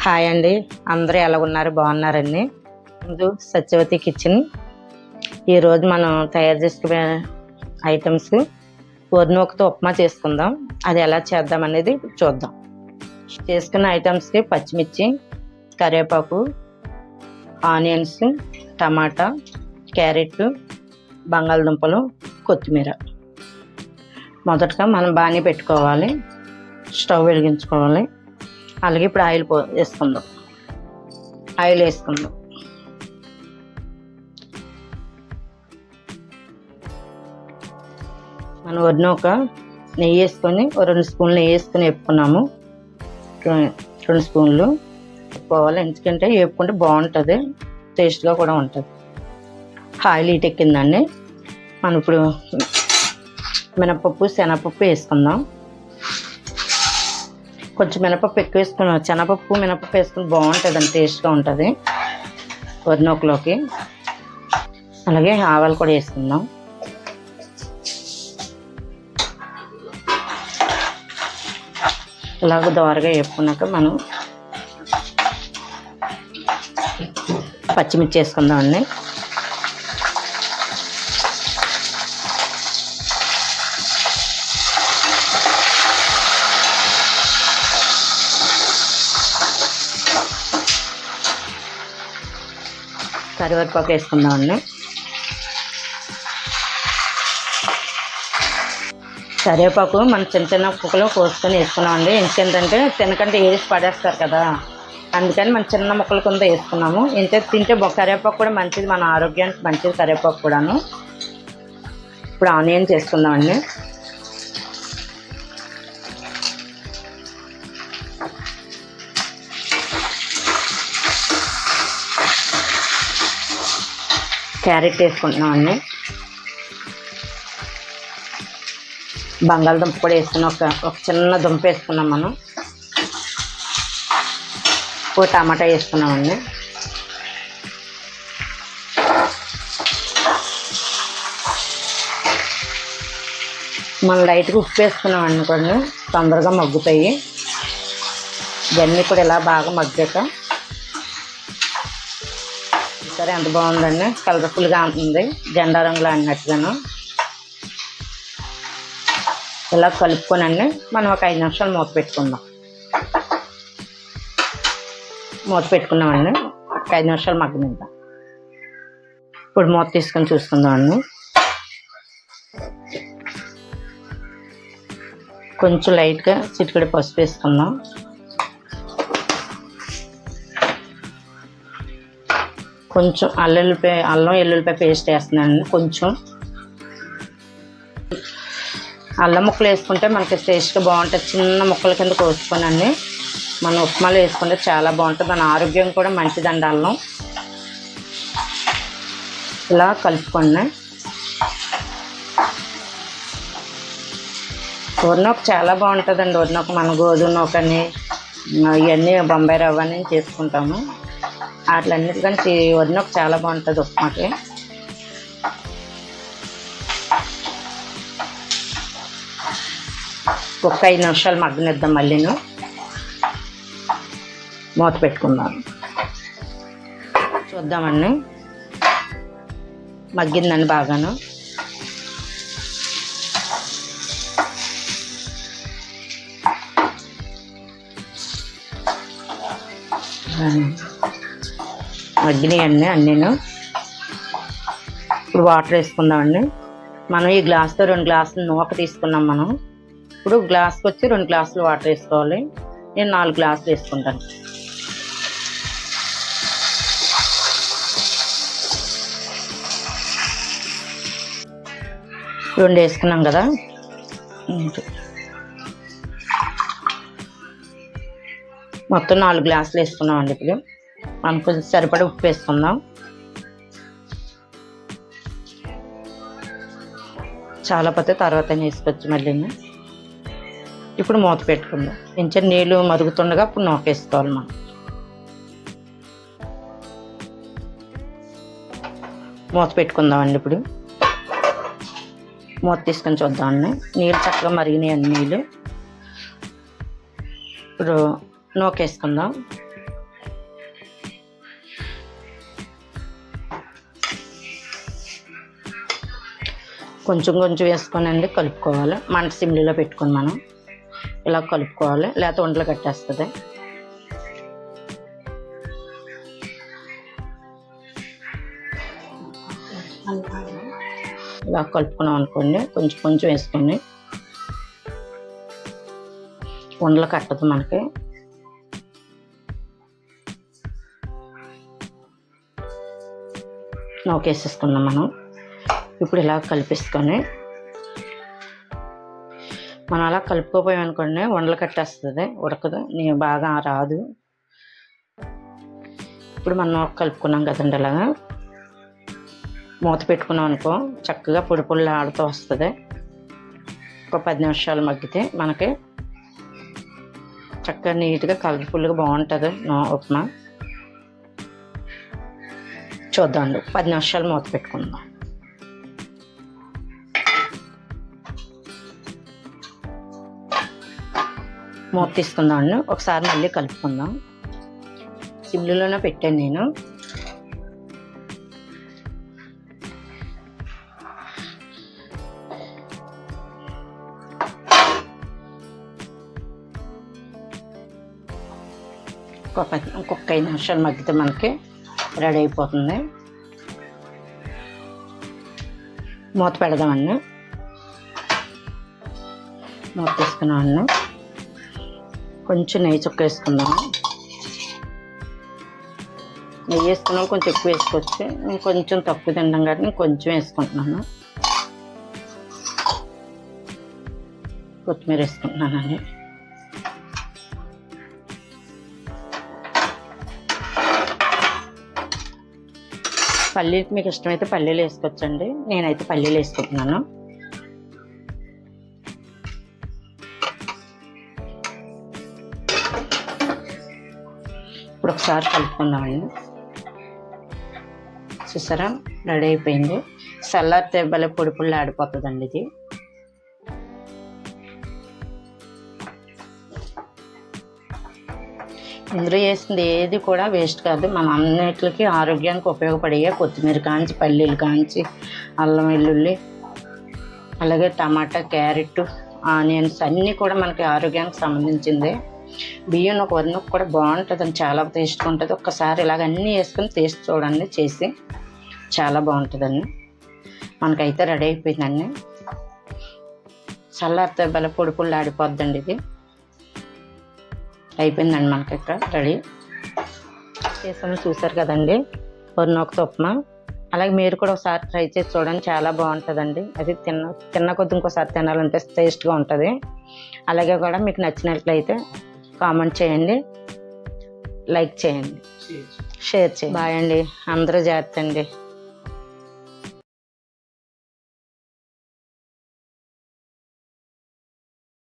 Hi అండి, అందరూ ఎలా ఉన్నారు? బాగున్నారండి. ముందు సత్యవతి కిచెన్. ఈరోజు మనం తయారు చేసుకునే ఐటమ్స్ వరినూకతో ఉప్మా చేసుకుందాం. అది ఎలా చేద్దాం అనేది చూద్దాం. చేసుకున్న ఐటమ్స్కి పచ్చిమిర్చి, కరివేపాకు, ఆనియన్స్, టమాటా, క్యారెట్, బంగాళదుంపలు, కొత్తిమీర. మొదటగా మనం బాణీ పెట్టుకోవాలి, స్టవ్ వెలిగించుకోవాలి. అలాగే ఇప్పుడు ఆయిల్ వేసుకుందాం. ఆయిల్ వేసుకుందాం. మనం వరినూక నెయ్యి వేసుకొని 2 స్పూన్లు నెయ్యి వేసుకొని వేపుకున్నాము. 2 స్పూన్లు వేపుకోవాలి, ఎందుకంటే వేపుకుంటే బాగుంటుంది, టేస్ట్గా కూడా ఉంటుంది. ఆయిల్ ఎక్కిందండి. మనం ఇప్పుడు మినపప్పు, శనగపప్పు వేసుకుందాం. కొంచెం మినపప్పు ఎక్కువ వేసుకున్నాం. శనగపప్పు, మినపప్పు వేసుకుని బాగుంటుంది అండి, టేస్ట్గా ఉంటుంది వరినూకలోకి. అలాగే ఆవాలు కూడా వేసుకుందాం. ఇలాగ దోరగా వేపుకున్నాక మనం పచ్చిమిర్చి వేసుకుందాం అండి. కరివేపాకు వేసుకుందామండి. కరివేపాకు మనం చిన్న చిన్న ముక్కలు కోసుకొని వేసుకున్నామండి. ఎందుకంటే తినకంటే ఏసి పడేస్తారు కదా, అందుకని మనం చిన్న ముక్కల కింద వేసుకున్నాము. ఇంత తింటే కరివేపాకు కూడా మంచిది, మన ఆరోగ్యానికి మంచిది కరివేపాకు కూడాను. ఇప్పుడు ఆనియన్స్ వేసుకుందామండి. క్యారెట్ వేసుకుంటున్నామండి. బంగాళదుంప కూడా వేసుకున్నాం. ఒక చిన్న దుంప వేసుకున్నాం మనం. ఓ టమాటా వేసుకున్నామండి. మనం లైట్గా ఉప్పు వేసుకున్నాం అనుకోండి, తొందరగా మగ్గుతాయి. ఇవన్నీ కూడా ఇలా బాగా మగ్గాక సరే, ఎంత బాగుందండి, కలర్ఫుల్గా ఉంటుంది, జెండా రంగులో అన్నట్టుగాను. ఇలా కలుపుకొనండి మనం ఒక 5 నిమిషాలు మూత పెట్టుకుందాం. మూత పెట్టుకున్నామండి, ఒక 5 నిమిషాలు మగ్గనిద్దాం. ఇప్పుడు మూత తీసుకొని చూసుకుందామండి. కొంచెం లైట్గా చిటికెడు పసుపు వేసుకుందాం. కొంచెం అల్లం వెల్లుల్లిపాయ పేస్ట్ వేస్తున్నానండి. కొంచెం అల్లం ముక్కలు వేసుకుంటే మనకి టేస్ట్గా బాగుంటుంది. చిన్న ముక్కల కింద కోసుకొనండి మనం ఉప్మాలో వేసుకుంటే చాలా బాగుంటుంది, మన ఆరోగ్యం కూడా మంచిదండి అల్లం. ఇలా కలుపుకోండి. వరినూక చాలా బాగుంటుందండి. వరినూక మన గోధుమ నూకని ఇవన్నీ బొంబాయి రవ్వ అని చేసుకుంటాము. వాటిలన్నిటికంటే వరినూక చాలా బాగుంటుంది ఉప్మాకి. ఒక 5 నిమిషాలు మగ్గనిద్దాం. మళ్ళీను మూత పెట్టుకుందాం. చూద్దామండి, మగ్గిందండి బాగాను. మగ్గినాయండి అన్నీను. ఇప్పుడు వాటర్ వేసుకుందామండి. మనం ఈ గ్లాస్తో 2 గ్లాసులు నూక తీసుకున్నాం. మనం ఇప్పుడు గ్లాస్కి వచ్చి 2 గ్లాసులు వాటర్ వేసుకోవాలి. నేను 4 గ్లాసులు వేసుకుంటాను. రెండు వేసుకున్నాం కదా, మొత్తం 4 గ్లాసులు వేసుకున్నామండి. ఇప్పుడు మనం కొంచెం సరిపడా ఉప్పు వేసుకుందాం. చాలా పోతే తర్వాత వేసుకోవచ్చు మళ్ళీ. ఇప్పుడు మూత పెట్టుకుందాం. ఇంచే నీళ్ళు మరుగుతుండగా అప్పుడు నూకేసుకోవాలి మనం. మూత పెట్టుకుందామండి. ఇప్పుడు మూత తీసుకొని చూద్దామండి. నీళ్ళు చక్కగా మరిగినాయి అన్ని నీళ్ళు. ఇప్పుడు నూకేసుకుందాం. కొంచెం కొంచెం వేసుకోనండి కలుపుకోవాలి. మంట సిమ్లీలో పెట్టుకొని మనం ఇలా కలుపుకోవాలి, లేకపోతే ఉండలు కట్టేస్తుంది. ఇలా కలుపుకున్నాం అనుకోండి, కొంచెం కొంచెం వేసుకొని ఉండలు కట్టదు మనకి. నూకేసేసుకున్నాం మనం. ఇప్పుడు ఇలా కలిపేసుకొని మనం అలా కలుపుకోపోయామనుకోండి ఉండలు కట్టేస్తుంది, ఉడకదు, నేను బాగా రాదు. ఇప్పుడు మనం కలుపుకున్నాం కదండి, అలాగా మూత పెట్టుకున్నాం అనుకో చక్కగా పొడి పొడిలా ఆడుతూ వస్తుంది. ఒక 10 నిమిషాలు మగ్గితే మనకి చక్కగా నీట్గా కలర్ఫుల్గా బాగుంటుంది ఉప్మా. చూద్దాం, 10 నిమిషాలు మూత పెట్టుకుందాం. మూత తీసుకుందాం, ఒకసారి మళ్ళీ కలుపుకుందాం. సిమ్లోనే పెట్టాను నేను. ఇంకొక 5 నిమిషాలు మగ్గితే మనకి రెడీ అయిపోతుంది. మూత పెడదామన్నా. మూత తీసుకున్నామన్నా. కొంచెం నెయ్యి చుక్క వేసుకుందాము. నెయ్యి వేసుకున్నాం, కొంచెం ఎక్కువ వేసుకోవచ్చు. నేను కొంచెం తక్కువ తింటాం కాబట్టి నేను కొంచెం వేసుకుంటున్నాను. కొత్తిమీర వేసుకుంటున్నానండి. పల్లీలు మీకు ఇష్టమైతే పల్లీలు వేసుకోవచ్చండి, నేనైతే పల్లీలు వేసుకుంటున్నాను. ఇప్పుడు ఒకసారి కలుపుకుందామండి. చూసారా, రెడీ అయిపోయింది. చల్లారితే భలే పొడి పొడి ఆడిపోతుందండి ఇది. ఇందులో వేసింది ఏది కూడా వేస్ట్ కాదు, మన అన్నిటికి ఆరోగ్యానికి ఉపయోగపడే కొత్తిమీర కాంచి, పల్లీలు కాంచి, అల్లం వెల్లుల్లి, అలాగే టమాటా, క్యారెట్, ఆనియన్స్ అన్నీ కూడా మనకి ఆరోగ్యానికి సంబంధించింది. బియ్యం ఒక వరకు కూడా బాగుంటుందండి, చాలా టేస్ట్గా ఉంటుంది. ఒక్కసారి ఇలాగ అన్నీ వేసుకొని టేస్ట్ చూడండి, చేసి చాలా బాగుంటుందండి. మనకైతే రెడీ అయిపోయిందండి. చల్లారితే భలే పొడి పొడి ఆడిపోద్దండి ఇది. అయిపోయిందండి మనకి ఇక్కడ రెడీ చేసాము. చూసారు కదండి వరినొకతో ఉప్మా. అలాగే మీరు కూడా ఒకసారి ట్రై చేసి చూడండి, చాలా బాగుంటుందండి. అది తిన్న కొద్ది ఇంకోసారి తినాలంటే టేస్ట్గా ఉంటుంది. అలాగే కూడా మీకు నచ్చినట్లయితే కామెంట్ చేయండి, లైక్ చేయండి, షేర్ చేయండి. బాయ్ అండి, అందరూ జాగ్రత్త అండి.